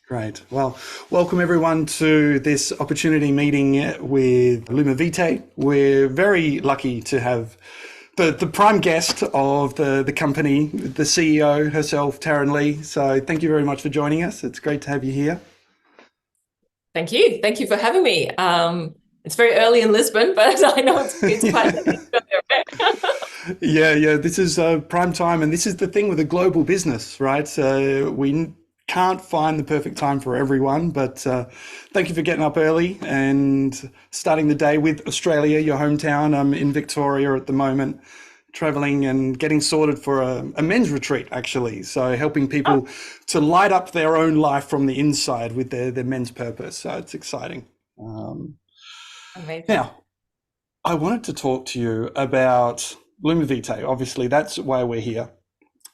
Great. Well, welcome everyone to this opportunity meeting with LUMIVITAE. We're very lucky to have the prime guest of the company, the CEO herself, Taryn Lee. So thank you very much for joining us. It's great to have you here. Thank you. Thank you for having me. It's very early in Lisbon, but I know it's quite late. Yeah. This is prime time, and this is the thing with a global business, right? So we can't find the perfect time for everyone, but thank you for getting up early and starting the day with Australia, your hometown. I'm in Victoria at the moment, traveling and getting sorted for a men's retreat, actually. So helping Oh, people to light up their own life from the inside with their men's purpose. So it's exciting. Um, amazing. Now, I wanted to talk to you about Lumivitae. Obviously, that's why we're here.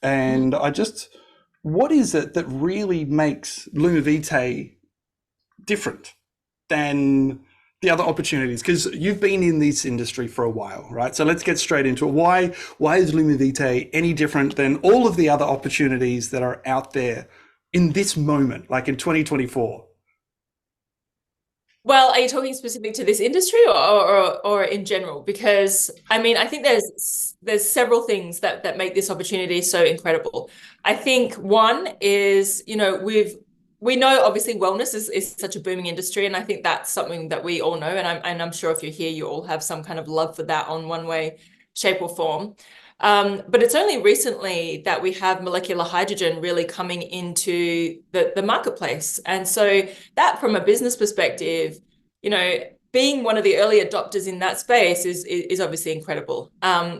Mhm. And what is it that really makes Lumivitae different than the other opportunities? Because you've been in this industry for a while, right? So let's get straight into it. Why is Lumivitae any different than all of the other opportunities that are out there in this moment, like in 2024? Well, are you talking specific to this industry or in general? Because I mean, I think there's several things that make this opportunity so incredible. I think one is, we know obviously wellness is such a booming industry, and I think that's something that we all know. And I'm sure if you're here, you all have some kind of love for that on one way, shape, or form. But it's only recently that we have molecular hydrogen really coming into the marketplace. And so that from a business perspective, you know, being one of the early adopters in that space is obviously incredible.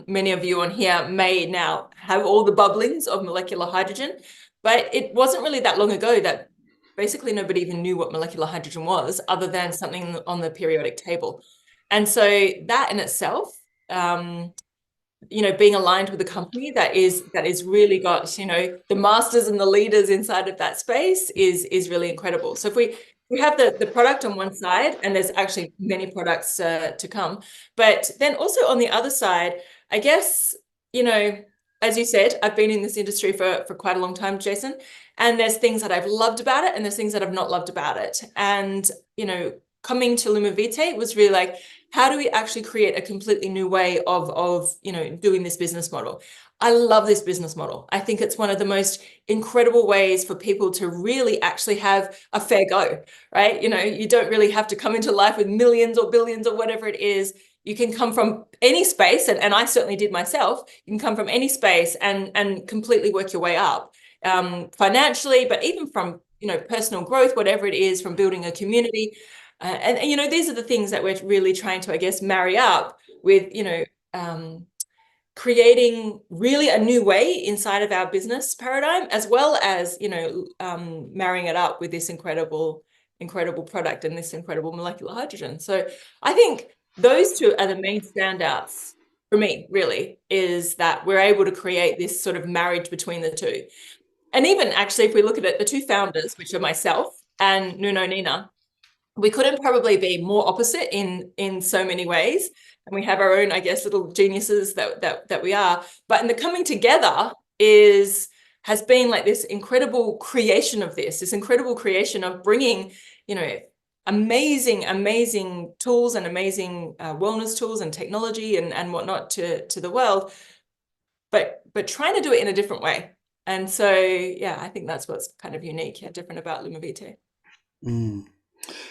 Many of you on here may now have all the bubblings of molecular hydrogen, but it wasn't really that long ago that basically nobody even knew what molecular hydrogen was other than something on the periodic table. And so that in itself, being aligned with a company that is really got, the masters and the leaders inside of that space is really incredible. So if we have the product on one side, and there's actually many products to come, but then also on the other side, I guess, you know, as you said, I've been in this industry for quite a long time, Jason, and there's things that I've loved about it, and there's things that I've not loved about it. And, coming to Lumivitae was really like, how do we actually create a completely new way of doing this business model? I love this business model. I think it's one of the most incredible ways for people to really actually have a fair go, right? You don't really have to come into life with millions or billions or whatever it is. You can come from any space, and I certainly did myself. You can come from any space and completely work your way up, financially, but even from personal growth, whatever it is, from building a community. And these are the things that we're really trying to, I guess, marry up with, um, creating really a new way inside of our business paradigm, as well as, marrying it up with this incredible product and this incredible molecular hydrogen. So I think those two are the main standouts for me, really, is that we're able to create this sort of marriage between the two. And even actually, if we look at it, the two founders, which are myself and Nuno Nina, we couldn't probably be more opposite in so many ways, and we have our own, I guess, little geniuses that we are. But in the coming together has been like this incredible creation of this incredible creation of bringing, amazing tools and amazing wellness tools and technology and whatnot to the world, but trying to do it in a different way. And so, yeah, I think that's what's kind of unique and different about Lumivitae. Mm.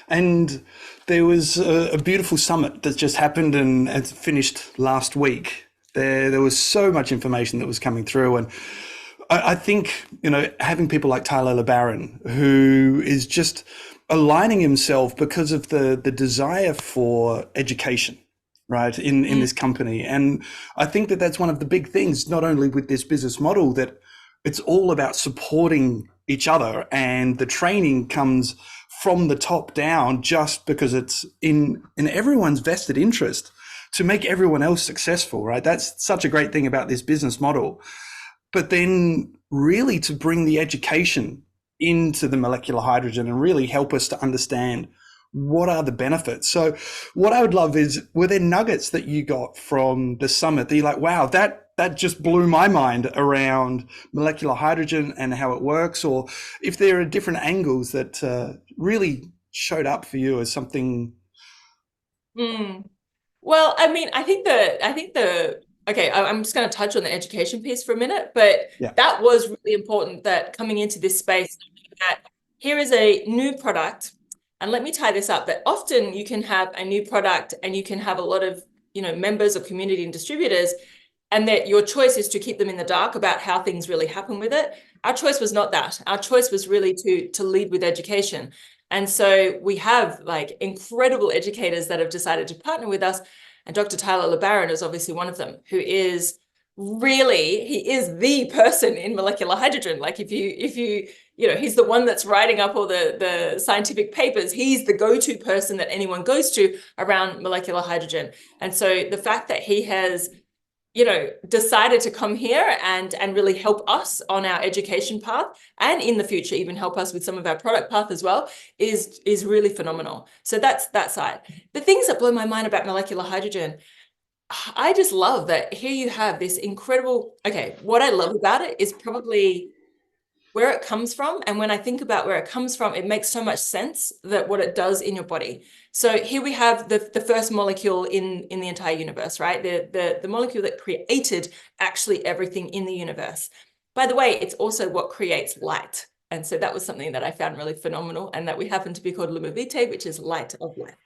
And there was a beautiful summit that just happened and it finished last week. There was so much information that was coming through, and I think having people like Tyler LeBaron, who is just aligning himself because of the desire for education, right, in Mm. this company. And I think that that's one of the big things, not only with this business model, that it's all about supporting each other, and the training comes from the top down just because it's in everyone's vested interest to make everyone else successful, right? That's such a great thing about this business model. But then really to bring the education into the molecular hydrogen and really help us to understand what are the benefits. So what I would love is, were there nuggets that you got from the summit that you're like, wow, that that just blew my mind around molecular hydrogen and how it works, or if there are different angles that really showed up for you as something. Mm. Well, I mean, I think the okay, I'm just going to touch on the education piece for a minute, but Yeah. that was really important that coming into this space, that here is a new product, and let me tie this up, that often you can have a new product and you can have a lot of, members or community and distributors, and that your choice is to keep them in the dark about how things really happen with it. Our choice was not that. Our choice was really to lead with education. And so we have like incredible educators that have decided to partner with us. And Dr. Tyler LeBaron is obviously one of them, who is really, he is the person in molecular hydrogen. Like if you, he's the one that's writing up all the scientific papers. He's the go-to person that anyone goes to around molecular hydrogen. And so the fact that he has decided to come here and really help us on our education path, and in the future even help us with some of our product path as well, is really phenomenal. So that's that side. The things that blow my mind about molecular hydrogen, I just love that here you have this incredible, okay, what I love about it is probably where it comes from. And when I think about where it comes from, it makes so much sense that what it does in your body. So here we have the first molecule in the entire universe, right? The molecule that created actually everything in the universe. By the way, it's also what creates light. And so that was something that I found really phenomenal, and that we happen to be called LUMIVITAE, which is light of life.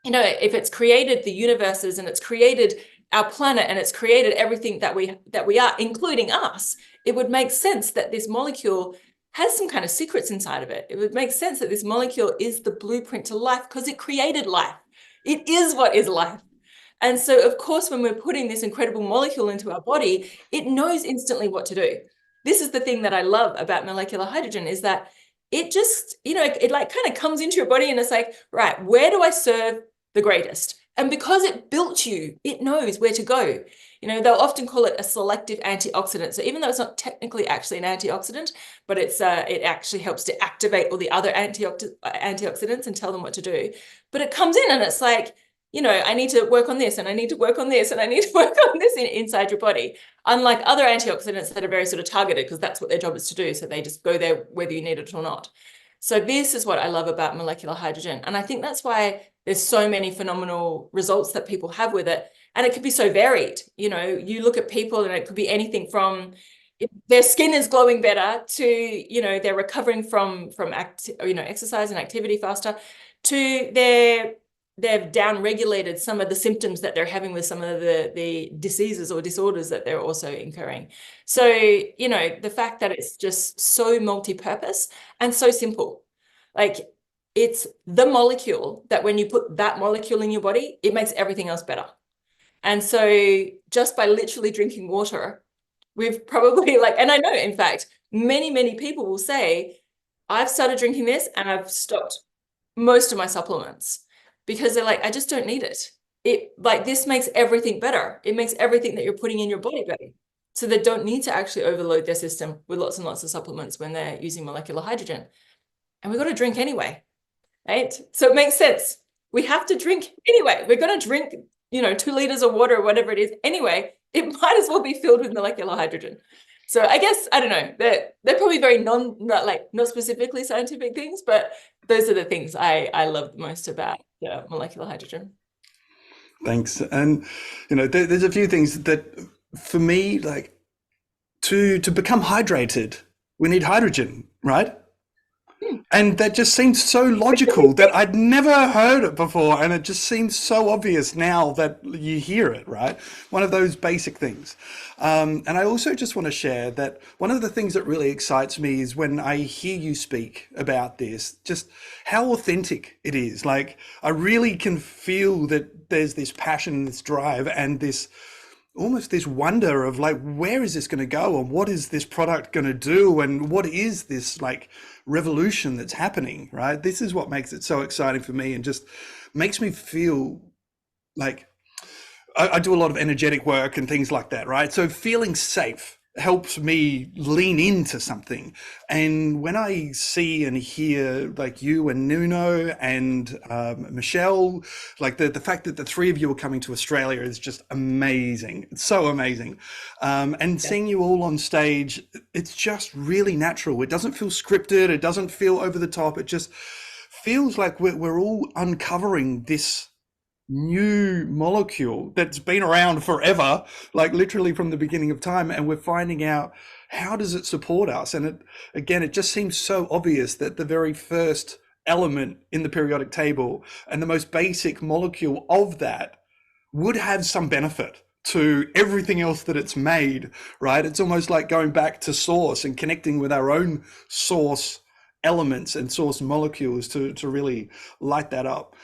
If it's created the universes and it's created our planet and it's created everything that we are, including us, it would make sense that this molecule has some kind of secrets inside of it. It would make sense that this molecule is the blueprint to life because it created life. It is what is life. And so, of course, when we're putting this incredible molecule into our body, it knows instantly what to do. This is the thing that I love about molecular hydrogen, is that it just, it like kind of comes into your body and it's like, right, where do I serve the greatest? And because it built you, it knows where to go. They'll often call it a selective antioxidant. So even though it's not technically actually an antioxidant, but it actually helps to activate all the other antioxidants and tell them what to do. But it comes in and it's like, I need to work on this and I need to work on this and I need to work on this inside your body. Unlike other antioxidants that are very sort of targeted, because that's what their job is to do. So they just go there whether you need it or not. So this is what I love about molecular hydrogen. And I think that's why there's so many phenomenal results that people have with it. And it could be so varied. You look at people and it could be anything from their skin is glowing better to, they're recovering from exercise and activity faster, to they've down-regulated some of the symptoms that they're having with some of the diseases or disorders that they're also incurring. So, the fact that it's just so multi-purpose and so simple, like it's the molecule that when you put that molecule in your body, it makes everything else better. And so just by literally drinking water, we've probably and I know, in fact, many, many people will say, I've started drinking this and I've stopped most of my supplements, because they're like, I just don't need it. This makes everything better. It makes everything that you're putting in your body better. So they don't need to actually overload their system with lots and lots of supplements when they're using molecular hydrogen. And we've got to drink anyway, right? So it makes sense. We have to drink anyway. We're going to drink, 2 liters of water or whatever it is anyway. It might as well be filled with molecular hydrogen. So I guess, I don't know, they're probably very not specifically scientific things, but those are the things I love the most about molecular hydrogen. Thanks. And there's a few things that for me, like to become hydrated, we need hydrogen, right? And that just seems so logical that I'd never heard it before. And it just seems so obvious now that you hear it, right? One of those basic things. And I also just want to share that one of the things that really excites me is when I hear you speak about this, just how authentic it is. Like, I really can feel that there's this passion, this drive, and this almost this wonder of like, where is this going to go, and what is this product going to do, and what is this like revolution that's happening, right? This is what makes it so exciting for me, and just makes me feel like I do a lot of energetic work and things like that, right? So feeling safe helps me lean into something. And when I see and hear like you and Nuno and Michelle, like the fact that the three of you are coming to Australia is just amazing. It's so amazing. And Yeah. seeing you all on stage, it's just really natural. It doesn't feel scripted. It doesn't feel over the top. It just feels like we're all uncovering this new molecule that's been around forever, like literally from the beginning of time, and we're finding out how does it support us. And it, again, it just seems so obvious that the very first element in the periodic table and the most basic molecule of that would have some benefit to everything else that it's made, right? It's almost like going back to source and connecting with our own source elements and source molecules to really light that up.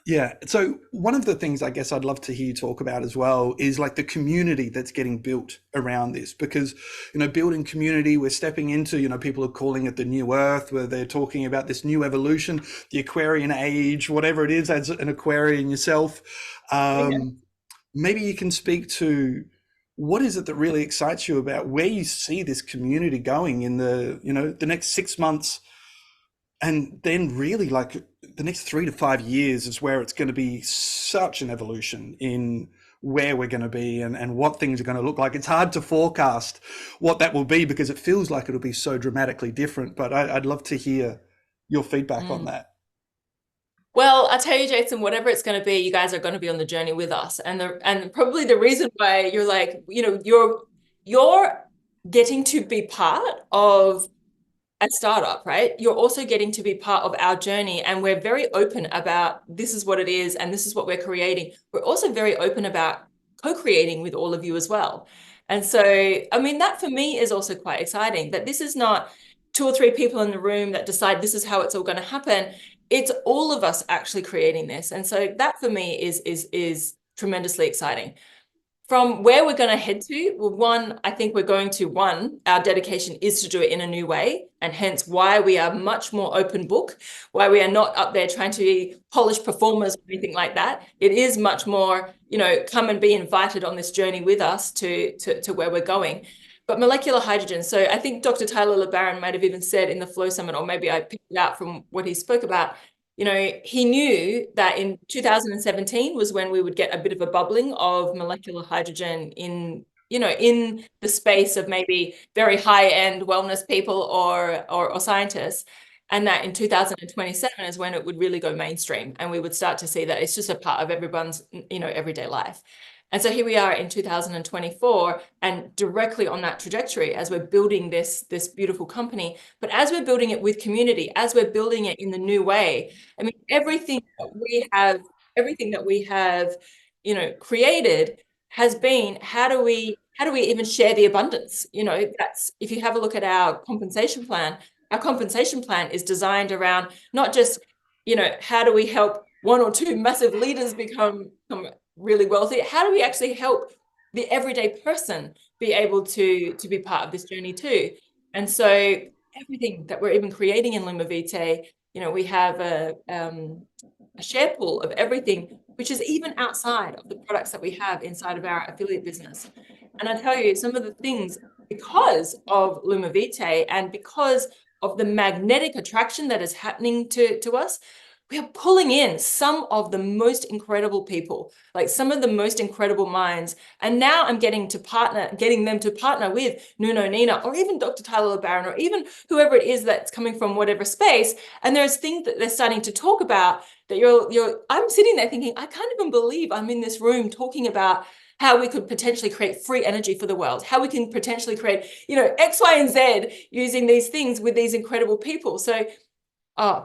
Yeah. So one of the things I guess I'd love to hear you talk about as well is like the community that's getting built around this, because, building community, we're stepping into, people are calling it the new earth, where they're talking about this new evolution, the Aquarian age, whatever it is, as an Aquarian yourself. Yeah. Maybe you can speak to what is it that really excites you about where you see this community going in the next 6 months, and then really like the next 3 to 5 years is where it's going to be such an evolution in where we're going to be and what things are going to look like. It's hard to forecast what that will be because it feels like it'll be so dramatically different, but I'd love to hear your feedback on Mm. that. Well, I tell you, Jason, whatever it's going to be, you guys are going to be on the journey with us. And probably the reason why you're like, you're getting to be part of a startup, right? You're also getting to be part of our journey. And we're very open about this is what it is and this is what we're creating. We're also very open about co-creating with all of you as well. And so, I mean, that for me is also quite exciting that this is not two or three people in the room that decide this is how it's all going to happen. It's all of us actually creating this. And so that for me is tremendously exciting. From where we're going to head to, well, I think we're going to, our dedication is to do it in a new way, and hence why we are much more open book, why we are not up there trying to be polished performers or anything like that. It is much more, come and be invited on this journey with us to where we're going. But molecular hydrogen, so I think Dr. Tyler LeBaron might have even said in the Flow Summit, or maybe I picked it out from what he spoke about, he knew that in 2017 was when we would get a bit of a bubbling of molecular hydrogen in the space of maybe very high-end wellness people or scientists. And that in 2027 is when it would really go mainstream. And we would start to see that it's just a part of everyone's, everyday life. And so here we are in 2024, and directly on that trajectory as we're building this beautiful company. But as we're building it with community, as we're building it in the new way, I mean, everything that we have, created has been how do we even share the abundance? That's, if you have a look at our compensation plan is designed around not just, how do we help one or two massive leaders become really wealthy? How do we actually help the everyday person be able to be part of this journey too? And so everything that we're even creating in LUMIVITAE, we have a share pool of everything, which is even outside of the products that we have inside of our affiliate business. And I tell you, some of the things, because of LUMIVITAE and because of the magnetic attraction that is happening to us, we are pulling in some of the most incredible people, like some of the most incredible minds. And now I'm getting them to partner with Nuno Nina, or even Dr. Tyler LeBaron, or even whoever it is that's coming from whatever space. And there's things that they're starting to talk about that I'm sitting there thinking, I can't even believe I'm in this room talking about how we could potentially create free energy for the world, how we can potentially create, X, Y, and Z using these things with these incredible people. So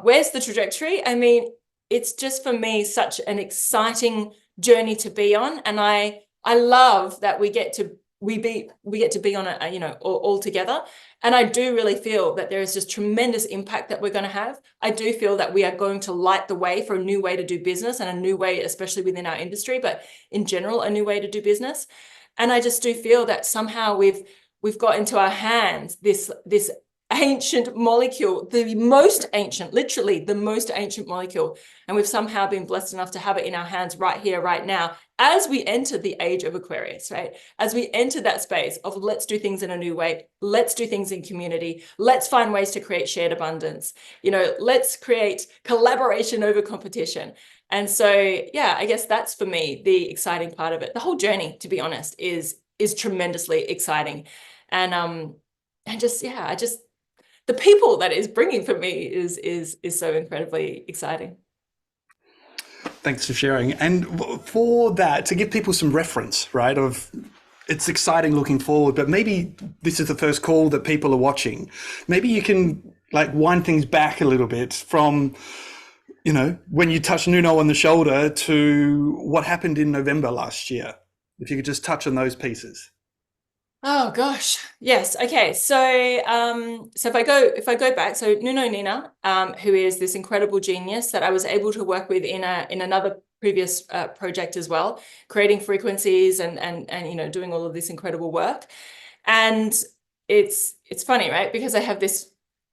where's the trajectory? I mean, it's just for me such an exciting journey to be on, and I love that we get to be on it, all together. And I do really feel that there is just tremendous impact that we're going to have. I do feel that we are going to light the way for a new way to do business, and a new way, especially within our industry, but in general, a new way to do business. And I just do feel that somehow we've got into our hands this ancient molecule, the most ancient, literally the most ancient molecule. And we've somehow been blessed enough to have it in our hands right here, right now, as we enter the age of Aquarius, right? As we enter that space of let's do things in a new way, let's do things in community, let's find ways to create shared abundance, let's create collaboration over competition. And so, yeah, I guess that's for me the exciting part of it. The whole journey, to be honest, is tremendously exciting. And just, yeah, the people that is bringing for me is so incredibly exciting. Thanks for sharing. And for that, to give people some reference, right, of it's exciting looking forward, but maybe this is the first call that people are watching. Maybe you can like wind things back a little bit from, when you touched Nuno on the shoulder to what happened in November last year. If you could just touch on those pieces. Oh gosh, yes. Okay, so so if I go back, so Nuno Nina, who is this incredible genius that I was able to work with in another previous project as well, creating frequencies and doing all of this incredible work. And it's funny, right? Because I have this.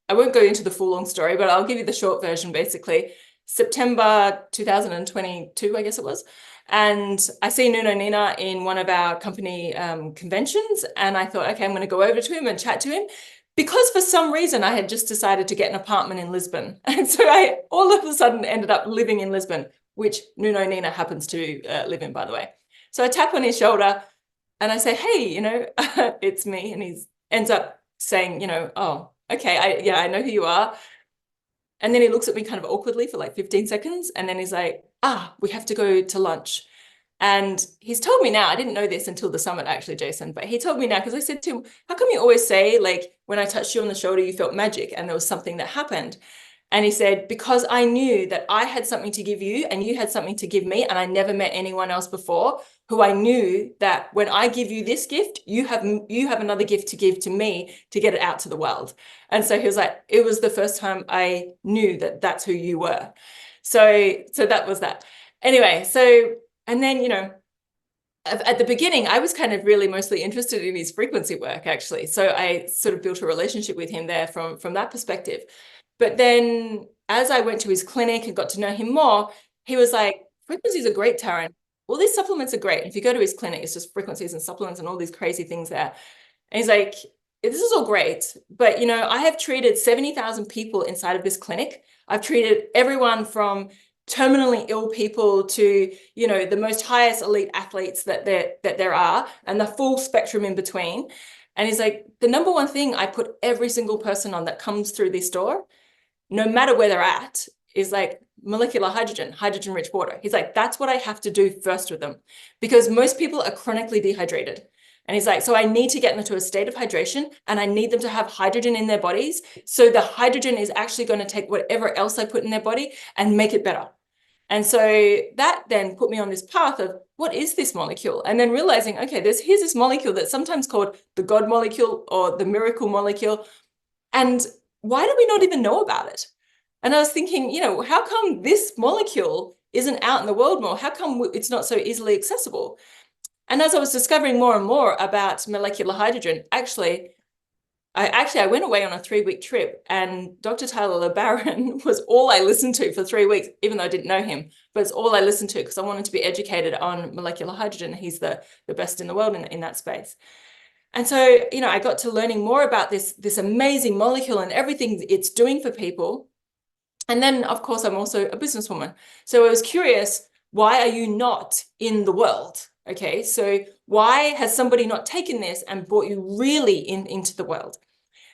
I won't go into the full long story, but I'll give you the short version. Basically, September 2022, I guess it was. And I see Nuno Nina in one of our company conventions. And I thought, okay, I'm going to go over to him and chat to him because for some reason I had just decided to get an apartment in Lisbon. And so I all of a sudden ended up living in Lisbon, which Nuno Nina happens to live in, by the way. So I tap on his shoulder and I say, hey, it's me. And he ends up saying, oh, okay, I know who you are. And then he looks at me kind of awkwardly for like 15 seconds. And then he's like, we have to go to lunch. And he's told me now, I didn't know this until the summit actually, Jason, but he told me now, because I said to him, how come you always say like, when I touched you on the shoulder, you felt magic and there was something that happened? And he said, because I knew that I had something to give you and you had something to give me. And I never met anyone else before who I knew that when I give you this gift, you have another gift to give to me to get it out to the world. And so he was like, it was the first time I knew that that's who you were. So that was that. Anyway, and then, at the beginning, I was kind of really mostly interested in his frequency work, actually. So I sort of built a relationship with him there from that perspective. But then as I went to his clinic and got to know him more, he was like, frequencies are great, Taryn. All these supplements are great. And if you go to his clinic, it's just frequencies and supplements and all these crazy things there. And he's like, this is all great, but I have treated 70,000 people inside of this clinic. I've treated everyone from terminally ill people to, the most highest elite athletes that there are, and the full spectrum in between. And he's like, the number one thing I put every single person on that comes through this door, no matter where they're at, is like molecular hydrogen rich water. He's like, that's what I have to do first with them, because most people are chronically dehydrated. And he's like, so I need to get them into a state of hydration and I need them to have hydrogen in their bodies. So the hydrogen is actually going to take whatever else I put in their body and make it better. And so that then put me on this path of what is this molecule? And then realizing, okay, here's this molecule that's sometimes called the God molecule or the miracle molecule. And why do we not even know about it? And I was thinking, how come this molecule isn't out in the world more? How come it's not so easily accessible? And as I was discovering more and more about molecular hydrogen, I went away on a 3-week trip, and Dr. Tyler LeBaron was all I listened to for 3 weeks, even though I didn't know him, but it's all I listened to because I wanted to be educated on molecular hydrogen. He's the best in the world in that space. And so, I got to learning more about this amazing molecule and everything it's doing for people. And then, of course, I'm also a businesswoman. So I was curious, why are you not in the world? Okay, so why has somebody not taken this and brought you really into the world?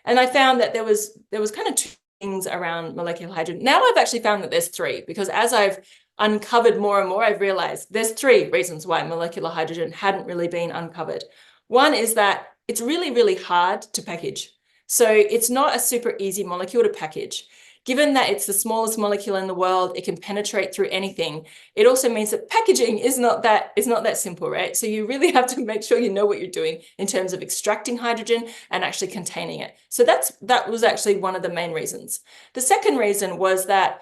And I found that there was kind of two things around molecular hydrogen. Now I've actually found that there's three, because as I've uncovered more and more, I've realized there's three reasons why molecular hydrogen hadn't really been uncovered. One is that it's really, really hard to package. So it's not a super easy molecule to package. Given that it's the smallest molecule in the world, it can penetrate through anything. It also means that packaging is not that simple, right? So you really have to make sure you know what you're doing in terms of extracting hydrogen and actually containing it. So that was actually one of the main reasons. The second reason was that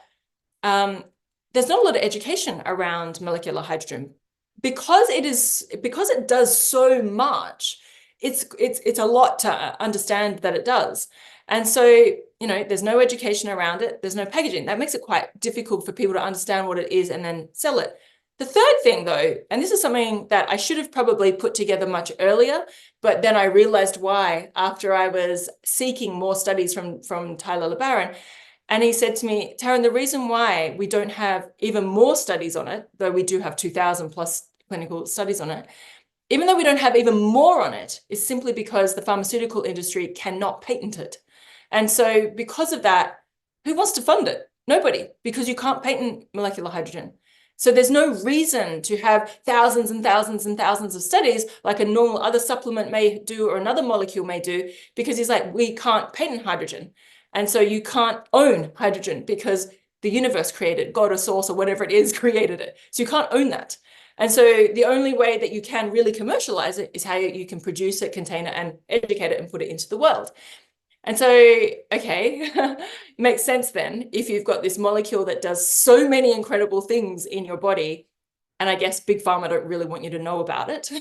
there's not a lot of education around molecular hydrogen. Because it does so much, it's a lot to understand that it does. And so, you know, there's no education around it. There's no packaging. That makes it quite difficult for people to understand what it is and then sell it. The third thing, though, and this is something that I should have probably put together much earlier, but then I realized why after I was seeking more studies from Tyler LeBaron. And he said to me, Taryn, the reason why we don't have even more studies on it, though we do have 2,000 plus clinical studies on it, even though we don't have even more on it, is simply because the pharmaceutical industry cannot patent it. And so because of that, who wants to fund it? Nobody, because you can't patent molecular hydrogen. So there's no reason to have thousands and thousands and thousands of studies like a normal other supplement may do or another molecule may do, because he's like, we can't patent hydrogen. And so you can't own hydrogen because the universe created, God or source or whatever it is created it. So you can't own that. And so the only way that you can really commercialize it is how you can produce it, contain it, and educate it and put it into the world. And so, okay, makes sense then if you've got this molecule that does so many incredible things in your body, and I guess Big Pharma don't really want you to know about it.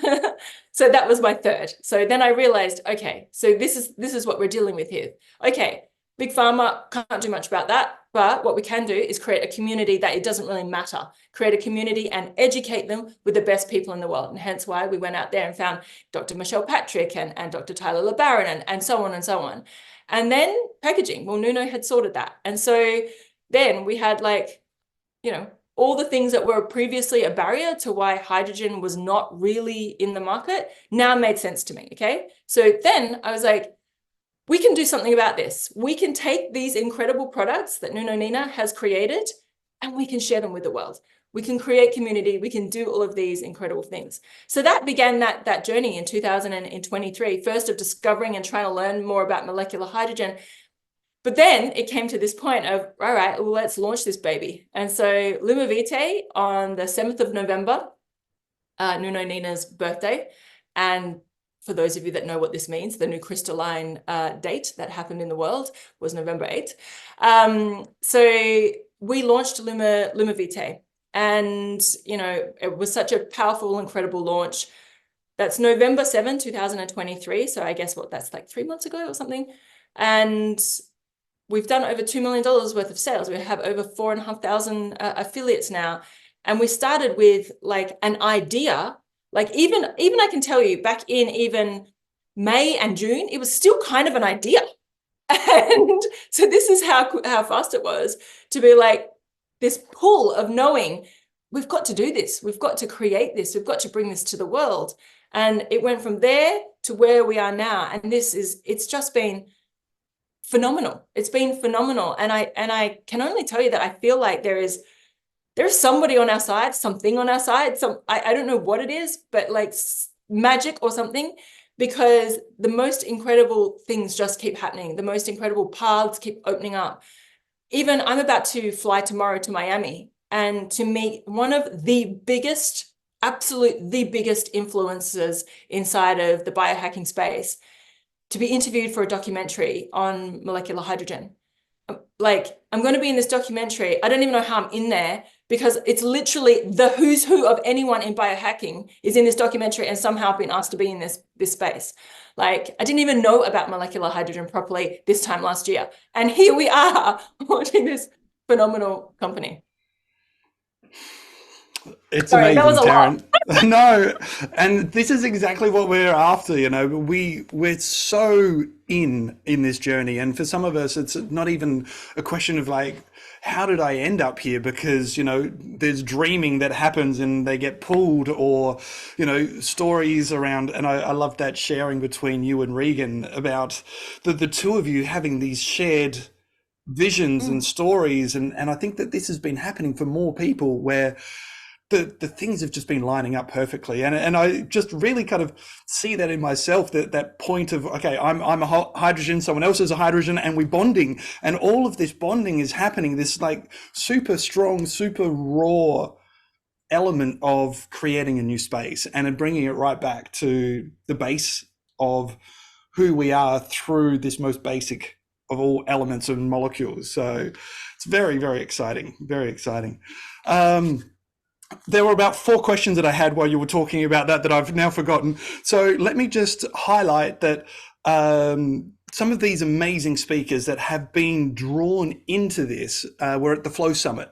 So that was my third. So then I realized, okay, so this is what we're dealing with here. Okay, Big Pharma can't do much about that, but what we can do is create a community that it doesn't really matter. Create a community and educate them with the best people in the world. And hence why we went out there and found Dr. Michelle Patrick and Dr. Tyler LeBaron and so on and so on. And then packaging. Well, Nuno had sorted that. And so then we had like, you know, all the things that were previously a barrier to why hydrogen was not really in the market now made sense to me, okay? So then I was like, we can do something about this. We can take these incredible products that Nuno Nina has created and we can share them with the world. We can create community. We can do all of these incredible things. So that began that journey in 2023, first of discovering and trying to learn more about molecular hydrogen. But then it came to this point of, all right, well, let's launch this baby. And so LUMIVITAE on the 7th of November, Nuno Nina's birthday. And for those of you that know what this means, the new crystalline date that happened in the world was November 8th. So we launched LUMIVITAE. And, you know, it was such a powerful, incredible launch. That's November 7, 2023. So I guess that's like 3 months ago or something. And we've done over $2 million worth of sales. We have over 4,500 affiliates now. And we started with like an idea. Like even I can tell you back in even May and June, it was still kind of an idea. And so this is how fast it was to be like, this pull of knowing we've got to do this, we've got to create this, we've got to bring this to the world. And it went from there to where we are now. And it's just been phenomenal. It's been phenomenal. And I can only tell you that I feel like there's somebody on our side, something on our side. I don't know what it is, but like magic or something, because the most incredible things just keep happening. The most incredible paths keep opening up. Even I'm about to fly tomorrow to Miami and to meet one of the biggest, the biggest influencers inside of the biohacking space, to be interviewed for a documentary on molecular hydrogen. Like, I'm going to be in this documentary. I don't even know how I'm in there, because it's literally the who's who of anyone in biohacking is in this documentary, and somehow I've been asked to be in this space. Like, I didn't even know about molecular hydrogen properly this time last year. And here we are launching this phenomenal company. It's Sorry, amazing, that was a Taryn. lot. No, and this is exactly what we're after. You know, we're so in this journey, and for some of us, it's not even a question of like, how did I end up here? Because, you know, there's dreaming that happens and they get pulled, or, you know, stories around. And I love that sharing between you and Regan about the two of you having these shared visions and stories. And I think that this has been happening for more people, where the things have just been lining up perfectly. And I just really kind of see that in myself, that point of, okay, I'm a hydrogen, someone else is a hydrogen, and we're bonding. And all of this bonding is happening, this like super strong, super raw element of creating a new space and bringing it right back to the base of who we are through this most basic of all elements and molecules. So it's very, very exciting, very exciting. There were about 4 questions that I had while you were talking about that I've now forgotten. So let me just highlight that some of these amazing speakers that have been drawn into this were at the Flow Summit.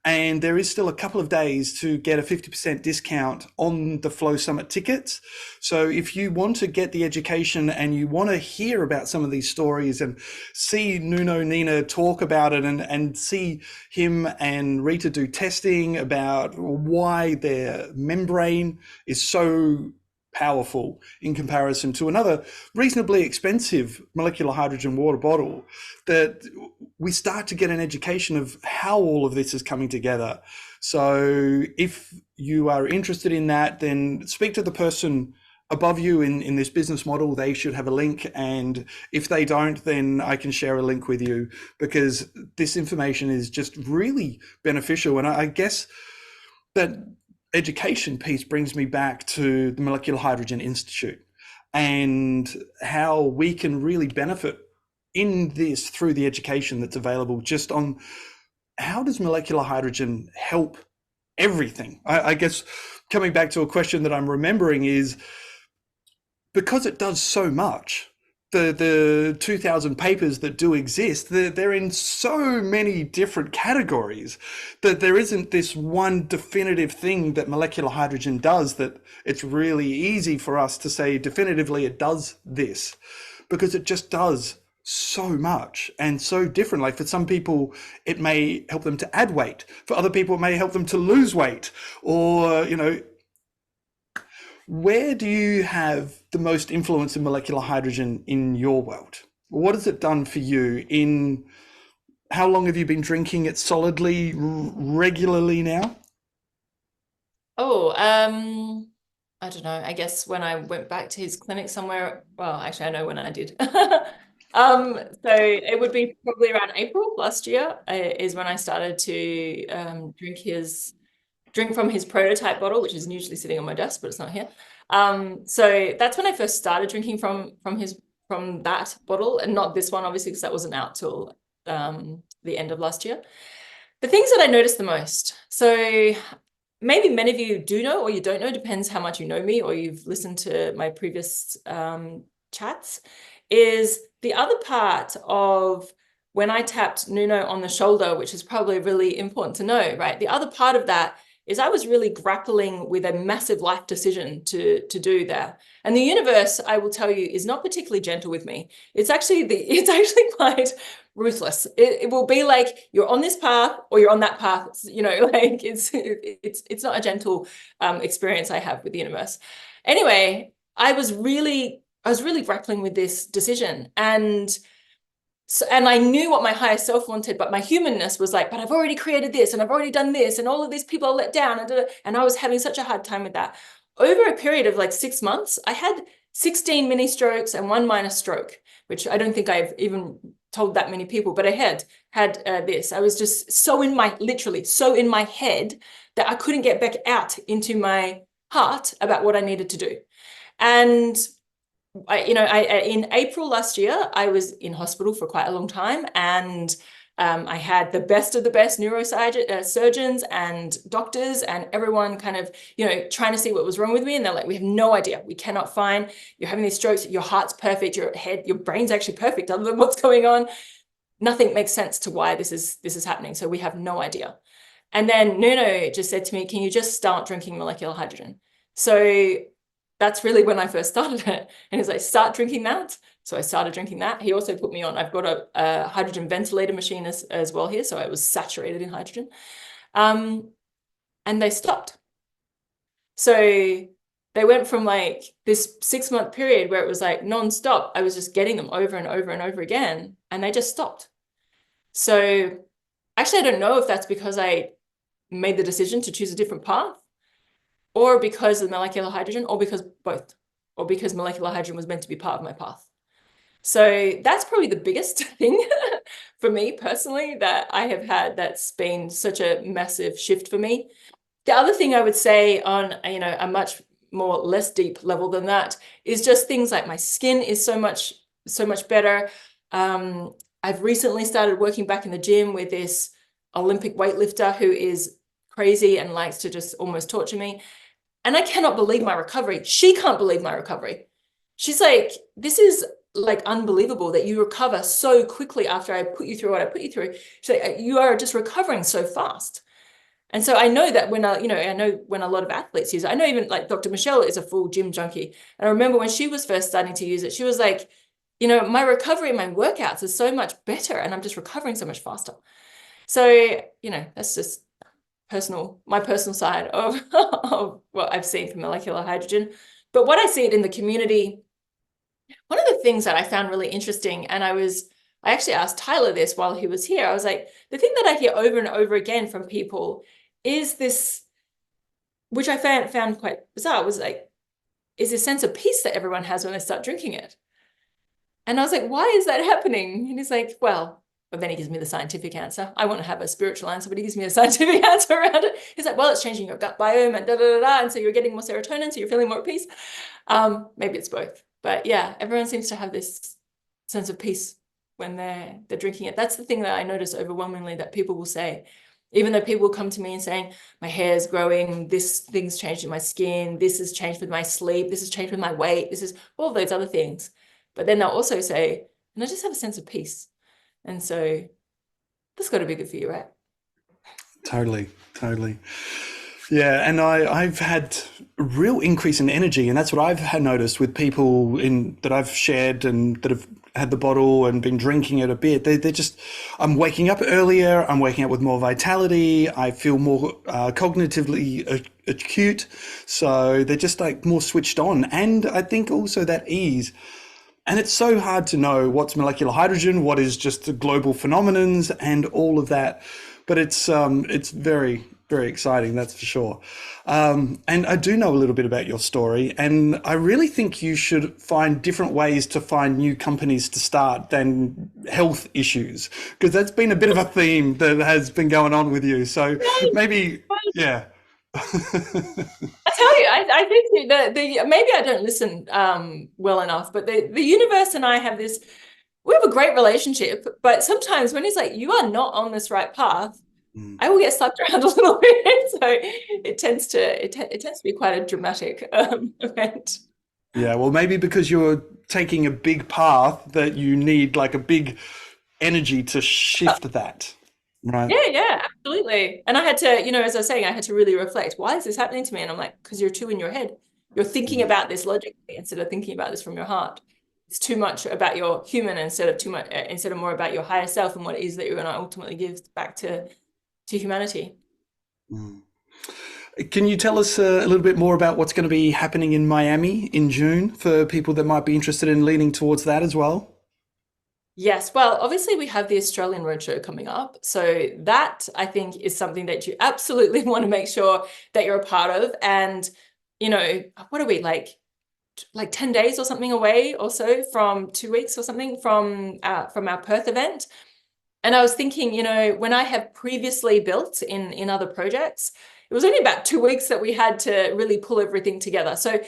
And there is still a couple of days to get a 50% discount on the Flow Summit tickets. So if you want to get the education and you want to hear about some of these stories and see Nuno Nina talk about it, and see him and Rita do testing about why their membrane is so powerful in comparison to another reasonably expensive molecular hydrogen water bottle, that we start to get an education of how all of this is coming together. So if you are interested in that, then speak to the person above you in this business model. They should have a link, and if they don't, then I can share a link with you, because this information is just really beneficial. And I guess that education piece brings me back to the Molecular Hydrogen Institute and how we can really benefit in this through the education that's available, just on how does molecular hydrogen help everything. I guess coming back to a question that I'm remembering is, because it does so much, the 2,000 papers that do exist, they're in so many different categories that there isn't this one definitive thing that molecular hydrogen does, that it's really easy for us to say definitively it does this, because it just does so much and so different. Like for some people, it may help them to add weight. For other people, it may help them to lose weight, or, you know, where do you have the most influence in molecular hydrogen in your world? What has it done for you? In how long have you been drinking it solidly, regularly now? Oh, I don't know. I guess when I went back to his clinic somewhere, well, actually, I know when I did. So it would be probably around April last year, is when I started to drink from his prototype bottle, which is usually sitting on my desk, but it's not here. So that's when I first started drinking from that bottle, and not this one, obviously, because that wasn't out till the end of last year. The things that I noticed the most. So maybe many of you do know, or you don't know, depends how much you know me or you've listened to my previous chats, is the other part of when I tapped Nuno on the shoulder, which is probably really important to know, right? The other part of that is I was really grappling with a massive life decision to do there. And the universe, I will tell you, is not particularly gentle with me. It's actually quite ruthless. It will be like, you're on this path or you're on that path. You know, like it's not a gentle experience I have with the universe. Anyway, I was really grappling with this decision, and I knew what my higher self wanted, but my humanness was like, but I've already created this and I've already done this, and all of these people are let down, and I was having such a hard time with that. Over a period of like 6 months, I had 16 mini strokes and 1 minor stroke, which I don't think I've even told that many people, but I had this. I was just literally so in my head that I couldn't get back out into my heart about what I needed to do. And in April last year, I was in hospital for quite a long time, and I had the best of the best neurosurgeons and doctors and everyone kind of, trying to see what was wrong with me. And they're like, we have no idea. We cannot find, you're having these strokes, your heart's perfect, your brain's actually perfect other than what's going on. Nothing makes sense to why this is happening. So we have no idea. And then Nuno just said to me, can you just start drinking molecular hydrogen? So that's really when I first started it. And he's like, start drinking that. So I started drinking that. He also put me on, I've got a hydrogen ventilator machine as well here. So I was saturated in hydrogen. And they stopped. So they went from like this 6-month period where it was like non-stop. I was just getting them over and over and over again, and they just stopped. So actually, I don't know if that's because I made the decision to choose a different path, or because of molecular hydrogen, or because both, or because molecular hydrogen was meant to be part of my path. So that's probably the biggest thing for me personally that I have had that's been such a massive shift for me. The other thing I would say on, a much more less deep level than that is just things like my skin is so much better. I've recently started working back in the gym with this Olympic weightlifter who is crazy and likes to just almost torture me. And I cannot believe my recovery. She can't believe my recovery. She's like, this is like unbelievable that you recover so quickly after I put you through what I put you through. She's like, you are just recovering so fast. And so I know that when I know when a lot of athletes use it. I know even like Dr. Michelle is a full gym junkie. And I remember when she was first starting to use it, she was like, my recovery and my workouts is so much better and I'm just recovering so much faster. So, that's just my personal side of, of what I've seen from molecular hydrogen. But what I see it in the community, one of the things that I found really interesting, and I actually asked Tyler this while he was here. I was like, the thing that I hear over and over again from people is this, which I found quite bizarre, was like, is this sense of peace that everyone has when they start drinking it. And I was like, why is that happening? And he's like, well, but then he gives me the scientific answer. I want to have a spiritual answer, but he gives me a scientific answer around it. He's like, well, it's changing your gut biome and da da da da, and so you're getting more serotonin, so you're feeling more at peace. Maybe it's both, but yeah, everyone seems to have this sense of peace when they're drinking it. That's the thing that I notice overwhelmingly that people will say, even though people come to me and saying, my hair is growing, this thing's changed in my skin, this has changed with my sleep, this has changed with my weight, this is all of those other things. But then they'll also say, and I just have a sense of peace. And so that's got to be good for you, right? Totally, totally. Yeah, and I've had a real increase in energy, and that's what I've had noticed with people that I've shared and that have had the bottle and been drinking it a bit. They're just, I'm waking up earlier, I'm waking up with more vitality, I feel more cognitively acute, so they're just like more switched on. And I think also that ease. And it's so hard to know what's molecular hydrogen, what is just the global phenomenons, and all of that. But it's very, very exciting, that's for sure. And I do know a little bit about your story, and I really think you should find different ways to find new companies to start than health issues, because that's been a bit of a theme that has been going on with you. So maybe, yeah. I tell you, I think that maybe I don't listen well enough, but the universe and I have this, we have a great relationship, but sometimes when he's like, you are not on this right path, I will get slapped around a little bit. So it tends to be quite a dramatic event. Yeah, well, maybe because you're taking a big path that you need like a big energy to shift that, right? Yeah, absolutely. And I had to, as I was saying, I had to really reflect, why is this happening to me? And I'm like, because you're too in your head. You're thinking about this logically instead of thinking about this from your heart. It's too much about your human instead of more about your higher self and what it is that you're going to ultimately give back to humanity. Mm. Can you tell us a little bit more about what's going to be happening in Miami in June for people that might be interested in leaning towards that as well? Yes, well, obviously we have the Australian Roadshow coming up. So that I think is something that you absolutely want to make sure that you're a part of. And, what are we like 10 days or something away or so from 2 weeks or something from our Perth event. And I was thinking, when I have previously built in other projects, it was only about 2 weeks that we had to really pull everything together. So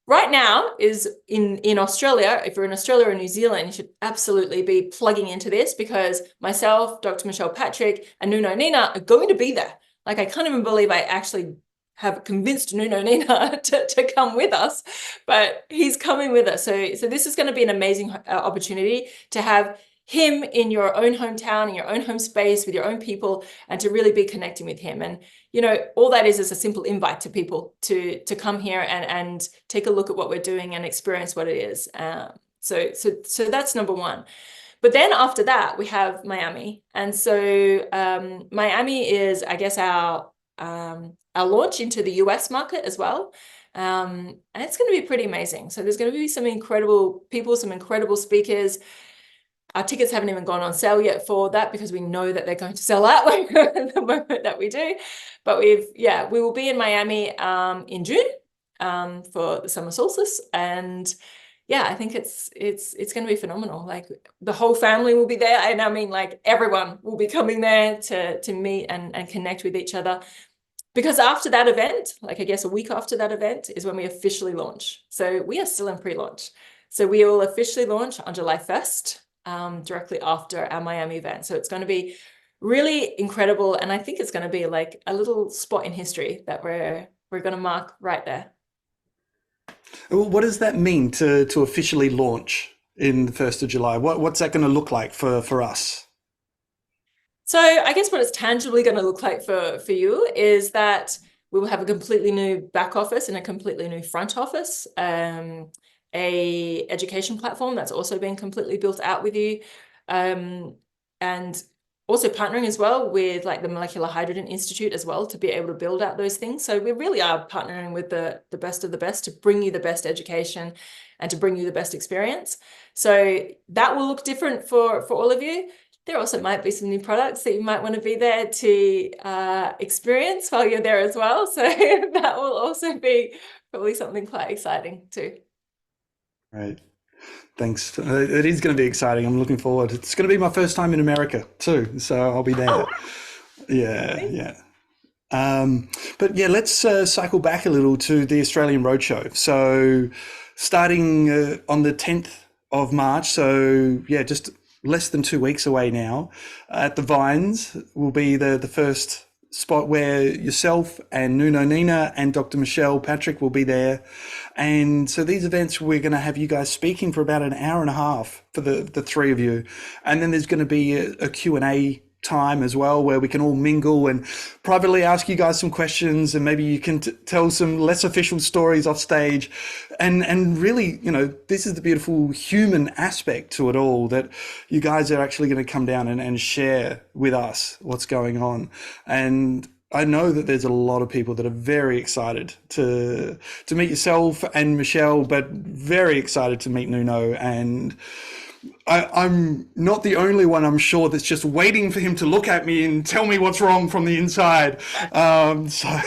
right now is in Australia, if you're in Australia or New Zealand, you should absolutely be plugging into this because myself, Dr. Michelle Patrick, and Nuno Nina are going to be there. Like, I can't even believe I actually have convinced Nuno Nina to come with us, but he's coming with us. So this is going to be an amazing opportunity to have him in your own hometown, in your own home space, with your own people, and to really be connecting with him. And all that is a simple invite to people to come here and take a look at what we're doing and experience what it is. So that's number one. But then after that, we have Miami. And so Miami is, I guess, our launch into the US market as well. And it's going to be pretty amazing. So there's going to be some incredible people, some incredible speakers. Our tickets haven't even gone on sale yet for that because we know that they're going to sell out the moment that we do. But we will be in Miami in June for the summer solstice. And yeah, I think it's going to be phenomenal. Like, the whole family will be there. And I mean, like, everyone will be coming there to meet and connect with each other. Because after that event, like I guess a week after that event is when we officially launch. So we are still in pre-launch. So we will officially launch on July 1st, directly after our Miami event. So it's going to be really incredible. And I think it's going to be like a little spot in history that we're going to mark right there. What does that mean to officially launch? in the 1st of July? What's that going to look like for us? So I guess what it's tangibly going to look like for you is that we will have a completely new back office and a completely new front office, a education platform that's also been completely built out with you, and also partnering as well with like the Molecular Hydrogen Institute as well to be able to build out those things. So we really are partnering with the best of the best to bring you the best education and to bring you the best experience. So that will look different for all of you. There also might be some new products that you might want to be there to experience while you're there as well. So that will also be probably something quite exciting too. Right. Thanks. It is going to be exciting. I'm looking forward. It's going to be my first time in America too, so I'll be there. Oh, Yeah, wow. yeah. But yeah, let's cycle back a little to the Australian Roadshow. So, starting on the 10th of March, so yeah, just less than 2 weeks away now, at the Vines will be the first spot where yourself and Nuno Nina and Dr. Michelle Patrick will be there. And so these events, we're going to have you guys speaking for about an hour and a half for the three of you. And then there's going to be a Q&A time as well where we can all mingle and privately ask you guys some questions, and maybe you can tell some less official stories off stage, and really, you know, this is the beautiful human aspect to it all, that you guys are actually going to come down and share with us what's going on. And I know that there's a lot of people that are very excited to meet yourself and Michelle, but very excited to meet Nuno. And I'm not the only one, I'm sure, that's just waiting for him to look at me and tell me what's wrong from the inside. So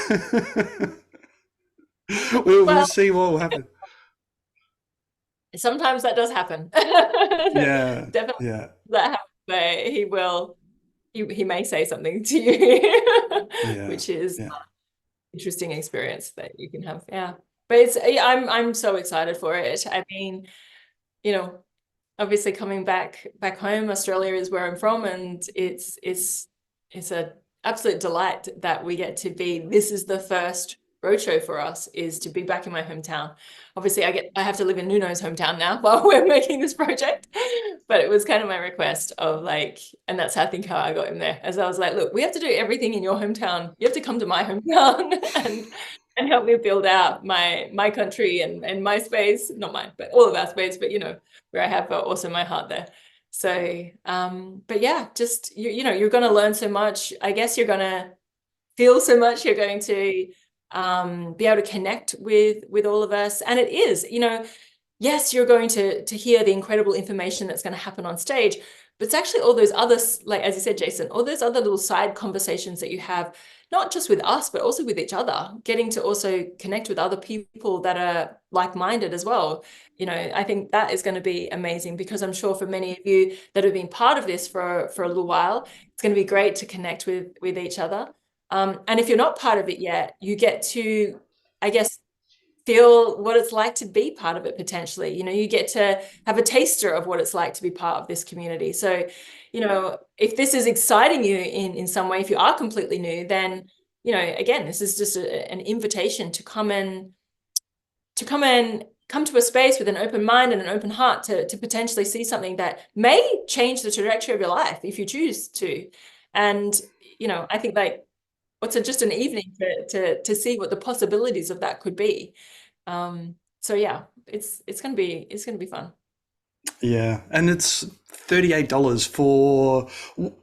we'll Well, see what will happen. sometimes that does happen. Yeah, Definitely yeah, that happens, but he may say something to you, yeah, which is yeah. interesting experience that you can have. Yeah. But it's I'm so excited for it. I mean, you know, obviously coming back home, Australia is where I'm from, and it's a absolute delight that we get to be. This is the first roadshow for us, is to be back in my hometown. Obviously, I have to live in Nuno's hometown now while we're making this project, but it was kind of my request of like, and that's how I think how I got him there. As I was like, look, we have to do everything in your hometown. You have to come to my hometown and help me build out my country and my space, not mine, but all of our space, but you know, where I have also my heart there. So, but yeah, just you know, you're going to learn so much. I guess you're going to feel so much. You're going to be able to connect with all of us, and it is, you know, yes, you're going to hear the incredible information that's going to happen on stage, but it's actually all those other, like as you said, Jason, all those other little side conversations that you have, not just with us, but also with each other, getting to also connect with other people that are like-minded as well. You know, I think that is going to be amazing, because I'm sure for many of you that have been part of this for a little while, it's going to be great to connect with each other. And if you're not part of it yet, you get to, I guess, feel what it's like to be part of it potentially. You know, you get to have a taster of what it's like to be part of this community. So, you know, if this is exciting you in some way, if you are completely new, then, you know, again, this is just an invitation to come to a space with an open mind and an open heart to potentially see something that may change the trajectory of your life if you choose to. And, you know, I think like, what's just an evening to see what the possibilities of that could be. So yeah, it's gonna be fun. Yeah, and it's $38 for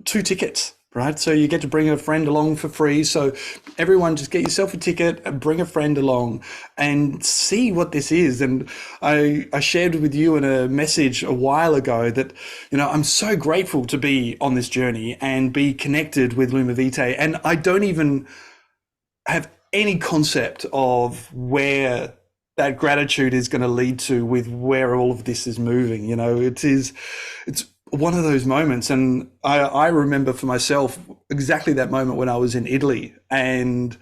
two tickets, right? So you get to bring a friend along for free. So everyone just get yourself a ticket and bring a friend along and see what this is. And I shared with you in a message a while ago that, you know, I'm so grateful to be on this journey and be connected with LUMIVITAE. And I don't even have any concept of where that gratitude is going to lead to with where all of this is moving. You know, it's one of those moments. And I remember for myself exactly that moment when I was in Italy, and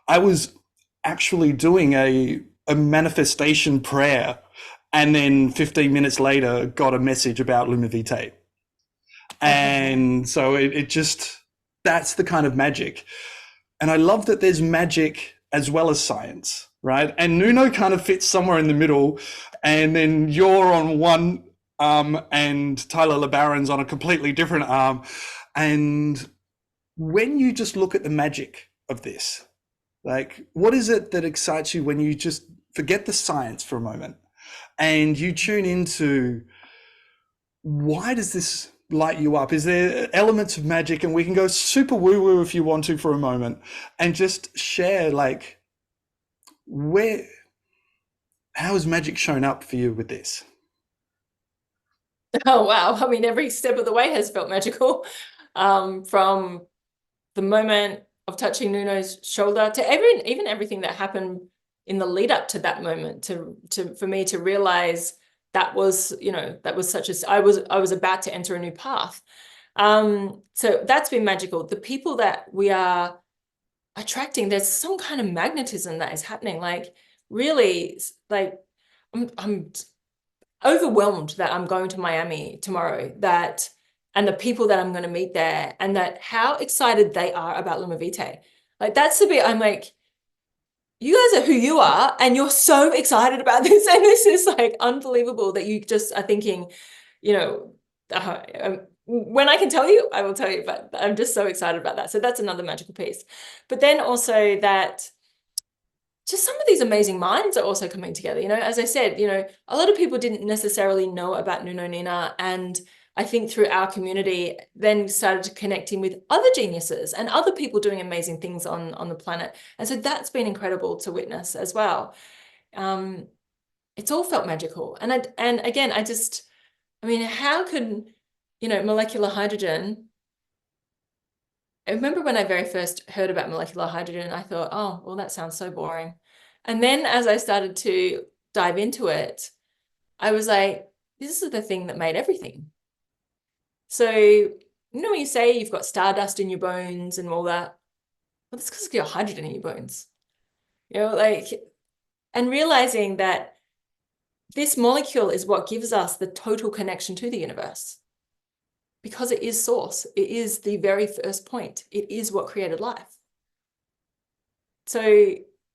I was actually doing a manifestation prayer. And then 15 minutes later, got a message about LUMIVITAE. And so it just, that's the kind of magic. And I love that there's magic as well as science, right? And Nuno kind of fits somewhere in the middle, and then you're on one and Tyler LeBaron's on a completely different arm. And when you just look at the magic of this, like, what is it that excites you when you just forget the science for a moment and you tune into why does this light you up? Is there elements of magic? And we can go super woo woo if you want to for a moment and just share, like, where, how has magic shown up for you with this? Oh, wow. I mean, every step of the way has felt magical. From the moment of touching Nuno's shoulder to even everything that happened in the lead up to that moment, for me to realize that was, that was I was about to enter a new path. So that's been magical. The people that we are attracting, there's some kind of magnetism that is happening. Like, really, like, I'm overwhelmed that I'm going to Miami tomorrow, and the people that I'm going to meet there, and that how excited they are about LUMIVITAE. Like, that's the bit I'm like, you guys are who you are, and you're so excited about this. And this is like unbelievable that you just are thinking, when I can tell you, I will tell you, but I'm just so excited about that. So that's another magical piece. But then also that just some of these amazing minds are also coming together. As I said, a lot of people didn't necessarily know about Nuno Nina, and I think through our community then started connecting with other geniuses and other people doing amazing things on the planet. And so that's been incredible to witness as well. It's all felt magical. And again, I mean, how could, molecular hydrogen, I remember when I very first heard about molecular hydrogen, I thought, oh, well, that sounds so boring. And then as I started to dive into it, I was like, this is the thing that made everything. So, when you say you've got stardust in your bones and all that, well, that's because you've got hydrogen in your bones. And realizing that this molecule is what gives us the total connection to the universe. Because it is source. It is the very first point. It is what created life. So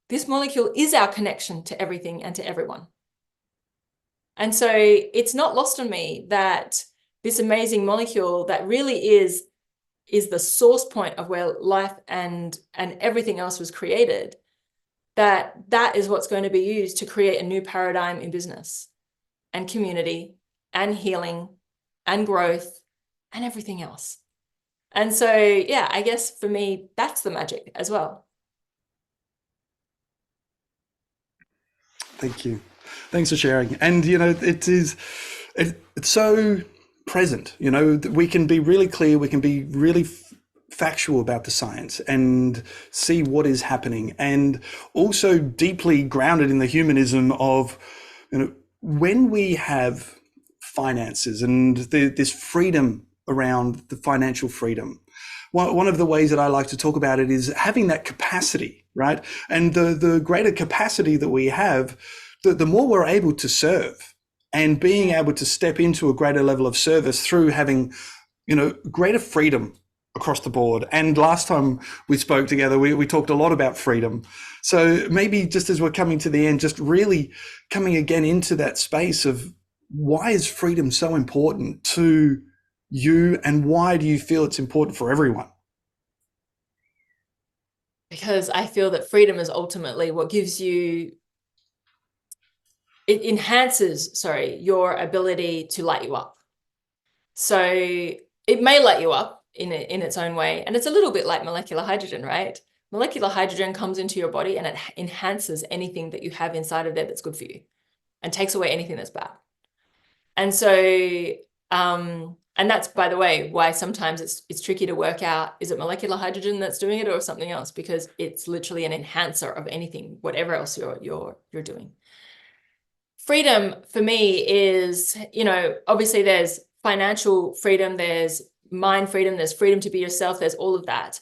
this molecule is our connection to everything and to everyone. And so it's not lost on me that this amazing molecule that really is the source point of where life and everything else was created, that is what's going to be used to create a new paradigm in business and community and healing and growth and everything else. And so, yeah, I guess for me, that's the magic as well. Thank you. Thanks for sharing. And, it's so present. We can be really clear, we can be really factual about the science and see what is happening, and also deeply grounded in the humanism of, when we have finances and this freedom around the financial freedom. One of the ways that I like to talk about it is having that capacity, right? And the greater capacity that we have, the more we're able to serve, and being able to step into a greater level of service through having, greater freedom across the board. And last time we spoke together, we talked a lot about freedom. So maybe just as we're coming to the end, just really coming again into that space of, why is freedom so important to you, and why do you feel it's important for everyone? Because I feel that freedom is ultimately what gives you, it enhances, your ability to light you up. So it may light you up in its own way. And it's a little bit like molecular hydrogen, right? Molecular hydrogen comes into your body and it enhances anything that you have inside of there that's good for you, and takes away anything that's bad. And so, and that's, by the way, why sometimes it's tricky to work out, is it molecular hydrogen that's doing it or something else? Because it's literally an enhancer of anything, whatever else you're doing. Freedom for me is, obviously there's financial freedom, there's mind freedom, there's freedom to be yourself, there's all of that.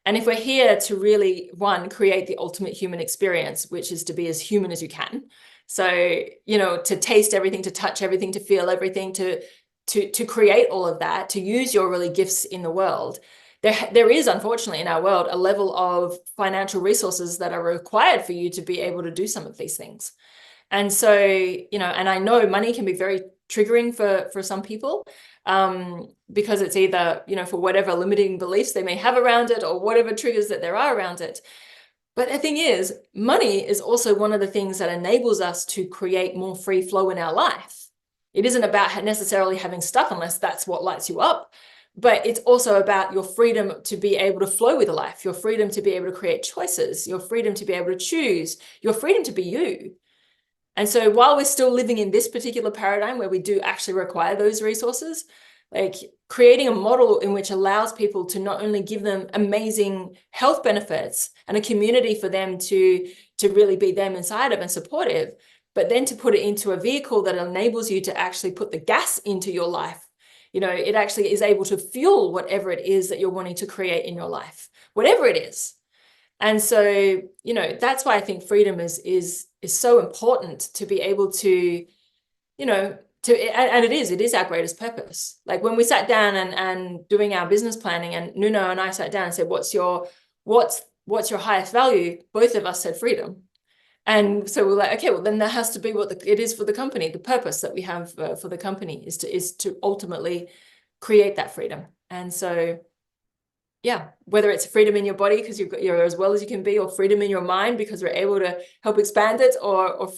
And if we're here to really, one, create the ultimate human experience, which is to be as human as you can. So, to taste everything, to touch everything, to feel everything, to create all of that, to use your really gifts in the world. There is, unfortunately, in our world, a level of financial resources that are required for you to be able to do some of these things. And so, and I know money can be very triggering for some people, because it's either, for whatever limiting beliefs they may have around it or whatever triggers that there are around it. But the thing is, money is also one of the things that enables us to create more free flow in our life. It isn't about necessarily having stuff unless that's what lights you up, but it's also about your freedom to be able to flow with life, your freedom to be able to create choices, your freedom to be able to choose, your freedom to be you. And so while we're still living in this particular paradigm where we do actually require those resources, like creating a model in which allows people to not only give them amazing health benefits and a community for them to really be them inside of and supportive, but then to put it into a vehicle that enables you to actually put the gas into your life. It actually is able to fuel whatever it is that you're wanting to create in your life, whatever it is. And so, that's why I think freedom is so important to be able to, and it is our greatest purpose. Like when we sat down and doing our business planning, and Nuno and I sat down and said, what's your highest value? Both of us said freedom. And so we're like, okay, well then that has to be what it is for the company. The purpose that we have for the company is to ultimately create that freedom. And so, yeah, whether it's freedom in your body because you're as well as you can be, or freedom in your mind because we're able to help expand it, or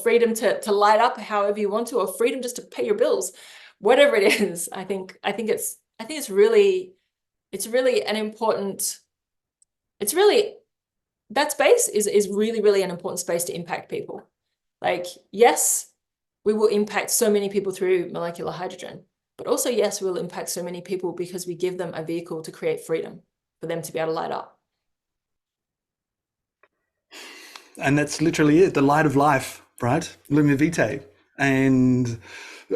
freedom to light up however you want to, or freedom just to pay your bills, whatever it is. I think it's really an important. It's really, that space is really, really an important space to impact people. Like, yes, we will impact so many people through molecular hydrogen, but also, yes, we'll impact so many people because we give them a vehicle to create freedom for them to be able to light up. And that's literally it, the light of life, right? LUMIVITAE. And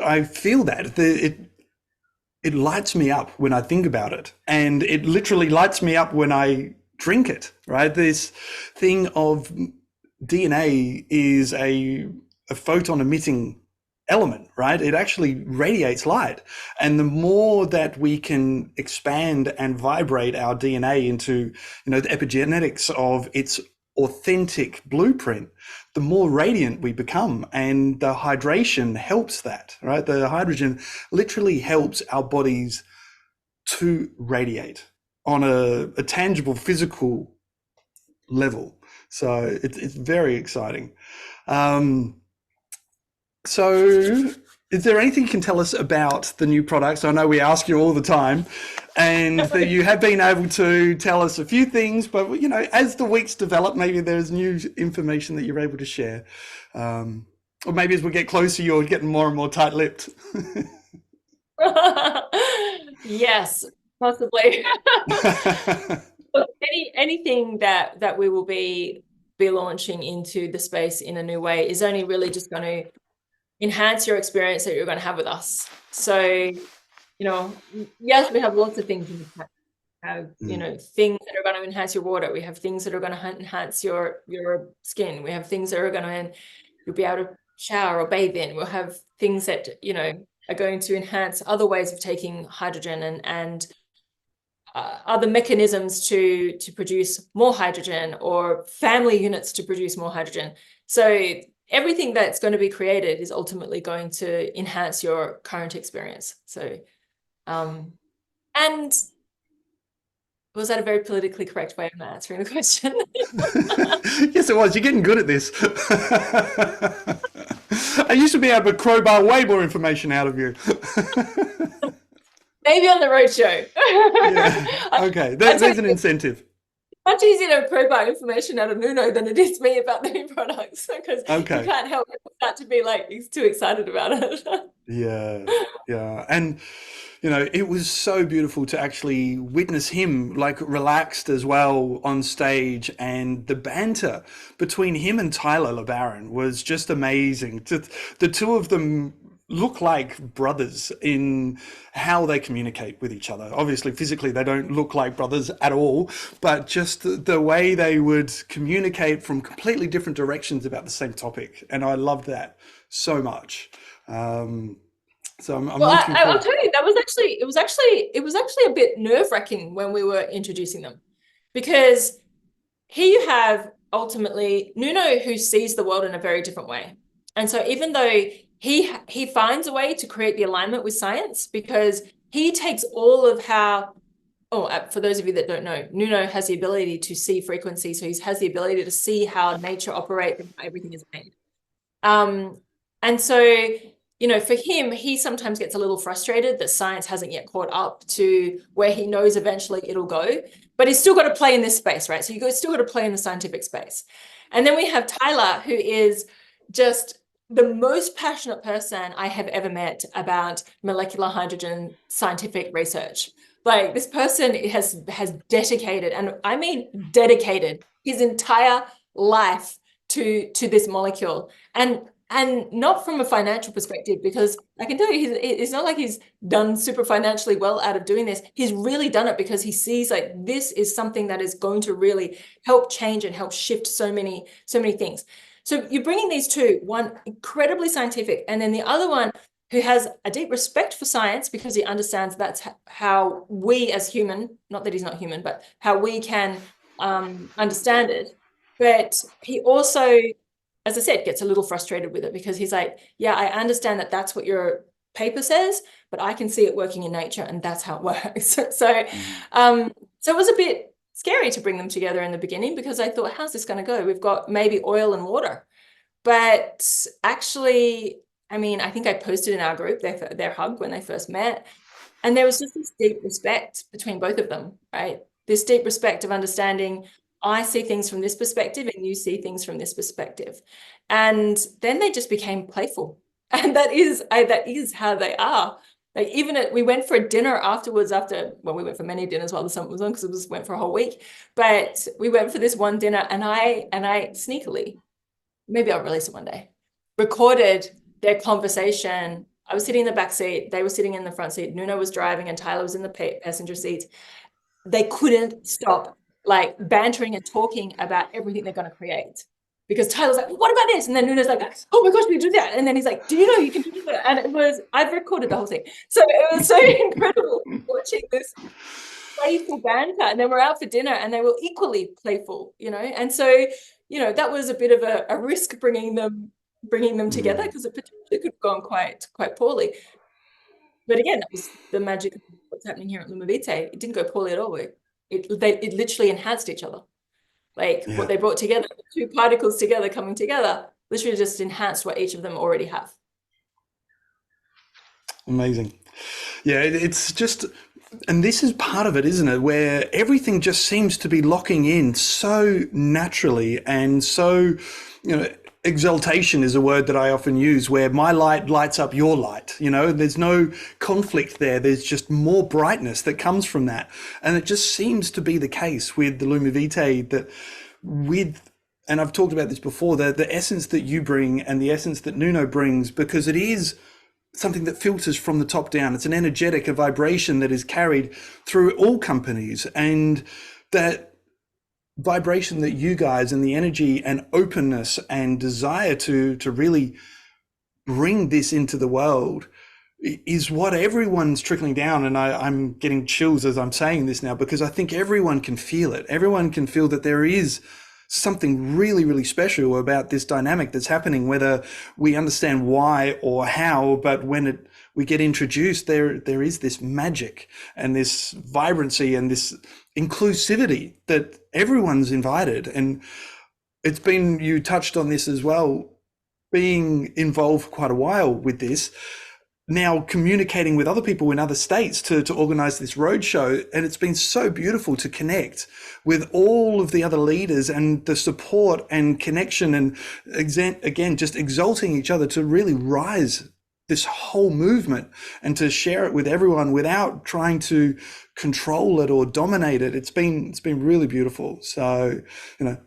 I feel that it lights me up when I think about it. And it literally lights me up when I drink it, right? This thing of DNA is a photon emitting element, right? It actually radiates light. And the more that we can expand and vibrate our DNA into, the epigenetics of its authentic blueprint, the more radiant we become. And the hydration helps that, right? The hydrogen literally helps our bodies to radiate on a tangible physical level. So it's very exciting. So is there anything you can tell us about the new products? I know we ask you all the time, and that you have been able to tell us a few things, but as the weeks develop, maybe there's new information that you're able to share. Or maybe as we get closer, you're getting more and more tight-lipped. Yes, possibly. Look, anything that we will be launching into the space in a new way is only really just going to enhance your experience that you're going to have with us. So, yes, we have lots of things in the pack. We have, things that are going to enhance your water. We have things that are going to enhance your skin. We have things that are going to, you'll be able to shower or bathe in. We'll have things that, are going to enhance other ways of taking hydrogen and other mechanisms to produce more hydrogen, or family units to produce more hydrogen. So everything that's going to be created is ultimately going to enhance your current experience. So, and was that a very politically correct way of answering the question? Yes, it was. You're getting good at this. I used to be able to crowbar way more information out of you. Maybe on the roadshow. Yeah. Okay, there's an incentive. Much easier to crowbar information out of Nuno than it is me about the new products, because you can't help but start to be like, he's too excited about it. Yeah. And it was so beautiful to actually witness him like relaxed as well on stage, and the banter between him and Tyler LeBaron was just amazing. The two of them look like brothers in how they communicate with each other. Obviously, physically, they don't look like brothers at all, but just the way they would communicate from completely different directions about the same topic. And I loved that so much. So I'm well, looking forward. I'll tell you, it was actually a bit nerve-wracking when we were introducing them, because here you have ultimately Nuno, who sees the world in a very different way. And so even though he finds a way to create the alignment with science, because he takes all of how, for those of you that don't know, Nuno has the ability to see frequency. So he has the ability to see how nature operates and how everything is made. And so, for him, he sometimes gets a little frustrated that science hasn't yet caught up to where he knows eventually it'll go, but he's still got to play in this space, right? So you still got to play in the scientific space. And then we have Tyler, who is just the most passionate person I have ever met about molecular hydrogen scientific research. Like, this person has dedicated, and I mean dedicated, his entire life to this molecule, and not from a financial perspective, because I can tell you, it's not like he's done super financially well out of doing this. He's really done it because he sees like this is something that is going to really help change and help shift so many things. So you're bringing these two, one incredibly scientific, and then the other one who has a deep respect for science, because he understands that's how we as human, not that he's not human, but how we can understand it. But he also, as I said, gets a little frustrated with it, because he's like, yeah, I understand that that's what your paper says, but I can see it working in nature, and that's how it works. So it was a bit scary to bring them together in the beginning, because I thought, how's this going to go? We've got maybe oil and water. But actually, I mean, I think I posted in our group their hug when they first met. And there was just this deep respect between both of them, right? This deep respect of understanding, I see things from this perspective and you see things from this perspective. And then they just became playful. And that is how they are. Like, we went for a dinner afterwards, we went for many dinners while the summit was on, because it went for a whole week. But we went for this one dinner, and I sneakily, maybe I'll release it one day, recorded their conversation. I was sitting in the back seat, they were sitting in the front seat, Nuno was driving and Tyler was in the passenger seat. They couldn't stop like bantering and talking about everything they're going to create, because Tyler's like, what about this? And then Nuno's like, oh my gosh, we do that. And then he's like, do you know you can do that? And I've recorded the whole thing. So it was so incredible watching this playful banter. And then we're out for dinner and they were equally playful, And so, that was a bit of a risk bringing them together, because it potentially could have gone quite poorly. But again, that was the magic of what's happening here at LUMIVITAE. It didn't go poorly at all. It literally enhanced each other. Like, what they brought together, two particles together, coming together, literally just enhanced what each of them already have. Amazing. Yeah, it's just, and this is part of it, isn't it? Where everything just seems to be locking in so naturally, and so, exaltation is a word that I often use, where my light lights up your light. There's no conflict there. There's just more brightness that comes from that. And it just seems to be the case with the LUMIVITAE, that and I've talked about this before, the essence that you bring and the essence that Nuno brings, because it is something that filters from the top down. It's an energetic, a vibration that is carried through all companies, and that vibration that you guys, and the energy and openness and desire to really bring this into the world, is what everyone's trickling down. And I'm getting chills as I'm saying this now, because I think everyone can feel it. Everyone can feel that there is something really, really special about this dynamic that's happening, whether we understand why or how, but when we get introduced, there is this magic and this vibrancy and this inclusivity that everyone's invited. And you touched on this as well, being involved for quite a while with this, now communicating with other people in other states to organize this roadshow. And it's been so beautiful to connect with all of the other leaders, and the support and connection, and again, just exalting each other to really rise this whole movement and to share it with everyone without trying to control it or dominate it. It's been really beautiful. So,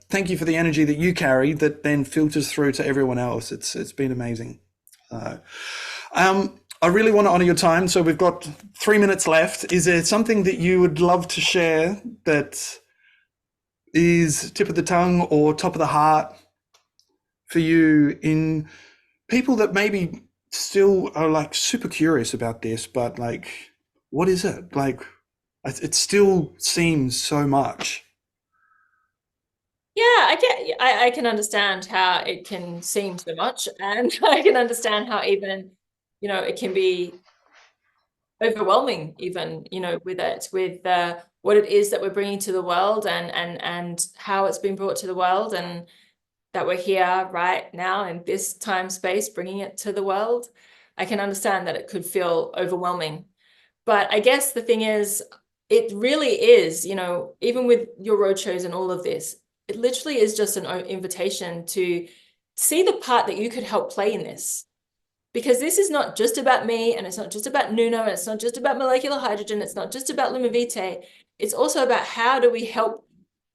thank you for the energy that you carry that then filters through to everyone else. It's been amazing. I really want to honor your time. So we've got 3 minutes left. Is there something that you would love to share that is tip of the tongue or top of the heart for you, in people that maybe still are like super curious about this, but like, what is it? Like, it still seems so much. Yeah, I can understand how it can seem so much, and I can understand how even, it can be overwhelming even, with it, with what it is that we're bringing to the world, and how it's been brought to the world, and that we're here right now in this time space bringing it to the world. I can understand that it could feel overwhelming. But I guess the thing is, it really is, even with your roadshows and all of this, it literally is just an invitation to see the part that you could help play in this. Because this is not just about me, and it's not just about Nuno, and it's not just about molecular hydrogen, it's not just about LUMIVITAE. It's also about how do we help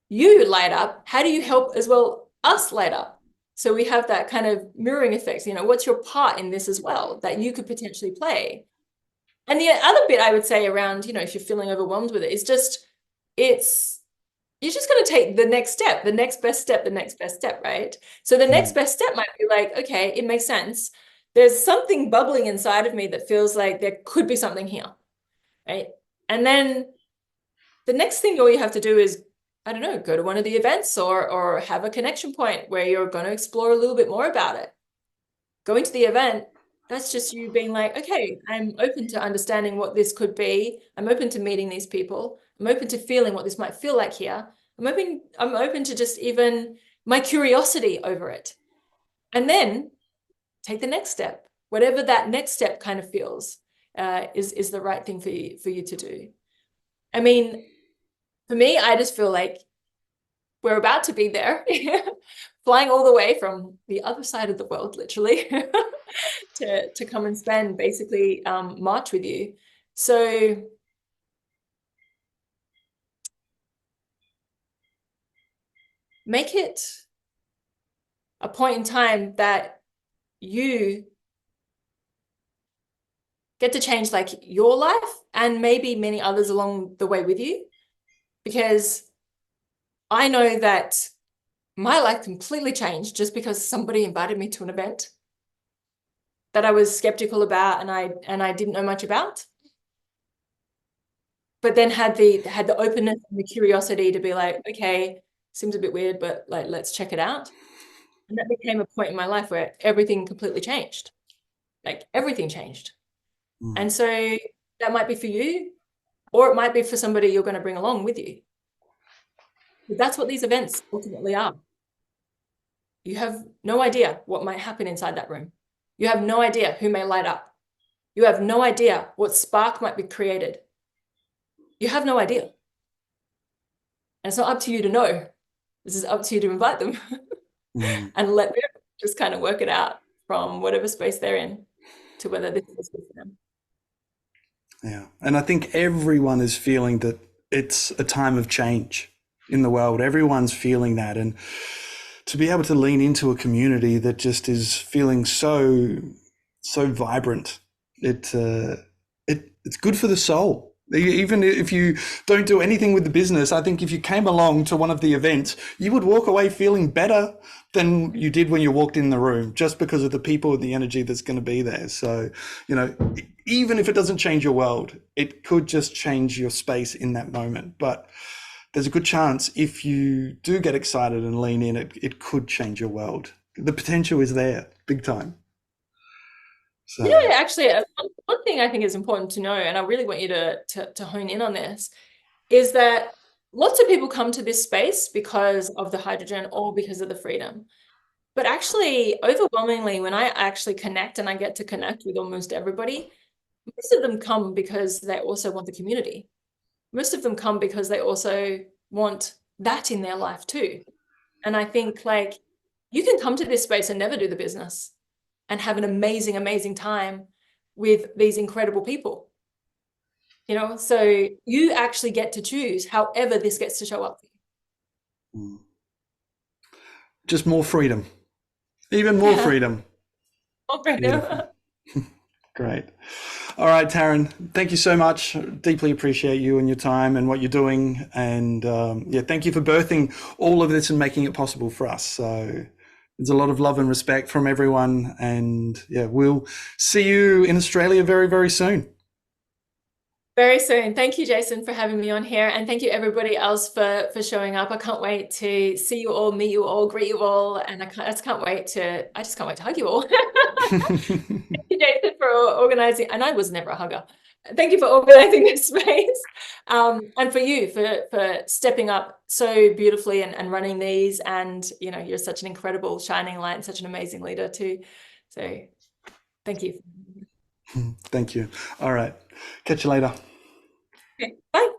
you light up? How do you help as well us light up? So we have that kind of mirroring effect. What's your part in this as well that you could potentially play? And the other bit I would say around, if you're feeling overwhelmed with it, is just it's you're just going to take the next step, the next best step, the next best step, right? So the next best step might be like, okay, it makes sense. There's something bubbling inside of me that feels like there could be something here, right? And then the next thing all you have to do is, I don't know, go to one of the events, or have a connection point where you're going to explore a little bit more about it. Going to the event, that's just you being like, okay, I'm open to understanding what this could be. I'm open to meeting these people. I'm open to feeling what this might feel like here. I'm open to just even my curiosity over it. And then take the next step, whatever that next step kind of feels, is the right thing for you to do. I mean, for me, I just feel like we're about to be there, flying all the way from the other side of the world, literally, to come and spend basically March with you. So make it a point in time that you get to change like your life, and maybe many others along the way with you, because I know that my life completely changed just because somebody invited me to an event that I was skeptical about, and I didn't know much about, but then had the openness and the curiosity to be like, okay, seems a bit weird, but like, let's check it out. And that became a point in my life where everything completely changed. Like everything changed. And so that might be for you, or it might be for somebody you're going to bring along with you. But that's what these events ultimately are. You have no idea what might happen inside that room. You have no idea who may light up. You have no idea what spark might be created. You have no idea. And it's not up to you to know. This is up to you to invite them and let them just kind of work it out from whatever space they're in to whether this is good for them. Yeah. And I think everyone is feeling that it's a time of change in the world. Everyone's feeling that. And to be able to lean into a community that just is feeling so vibrant, it's good for the soul. Even if you don't do anything with the business, I think if you came along to one of the events, you would walk away feeling better than you did when you walked in the room, just because of the people and the energy that's going to be there. So, even if it doesn't change your world, it could just change your space in that moment. But there's a good chance if you do get excited and lean in, it could change your world. The potential is there, big time. So, Actually, one thing I think is important to know, and I really want you to hone in on this, is that lots of people come to this space because of the hydrogen or because of the freedom. But actually, overwhelmingly, when I actually connect, and I get to connect with almost everybody, most of them come because they also want the community. Most of them come because they also want that in their life too. And I think like you can come to this space and never do the business and have an amazing, amazing time with these incredible people. So you actually get to choose however this gets to show up for you. just more freedom, even more freedom. More freedom. Great. All right, Taryn, thank you so much. Deeply appreciate you and your time and what you're doing. And thank you for birthing all of this and making it possible for us. So there's a lot of love and respect from everyone. And we'll see you in Australia very, very soon. Very soon. Thank you, Jason, for having me on here. And thank you everybody else for showing up. I can't wait to see you all, meet you all, greet you all. And I just can't wait to hug you all. Thank you, Jason, for organizing. And I was never a hugger. Thank you for organizing this space. And for you for stepping up so beautifully and running these. And you're such an incredible shining light and such an amazing leader too. So thank you. Thank you. All right. Catch you later. Okay, bye.